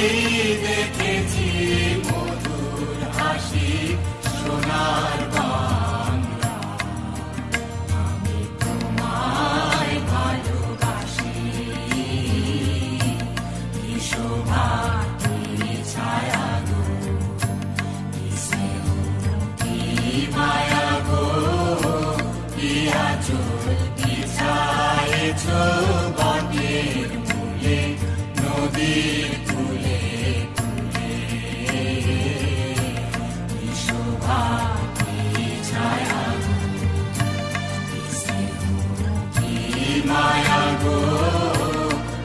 দেখেছি মধুর হাসি সোনার বাংলা, আমি তোমায় ভালোবাসি। কি শোভা কি ছায়া গো, কি স্নেহ কি মায়া গো, কি আঁচল বিছায়েছ বটের মূলে, নদীর কূলে কূলে। কি শোভা কি ছায়া গো, কি স্নেহ কি মায়া গো,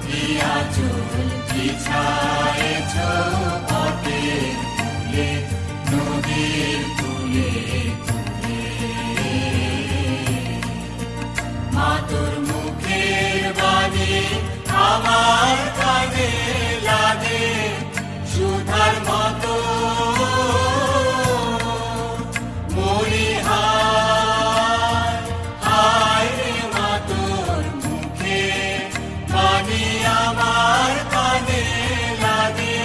কি আঁচল বিছায়েছ বটের মূলে, নদীর কূলে কূলে। মা তোর মুখের বাণী আমার কানে লাগে সুধার মতো, মরি হায় হায় রে মা তোর মুখের বাণী আমার কানে লাগে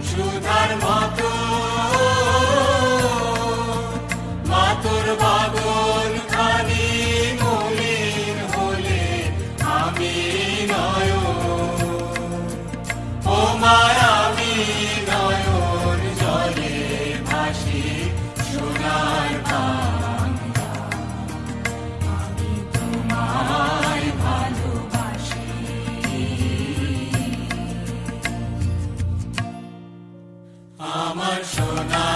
সুধার মতো। মা তোর বাগন খানি মলিন হলে আমি ও মায় আমি নয়ন জলে ভাসি সোনার বাংলা, আমি তোমায় ভালোবাসি। আমার সোনা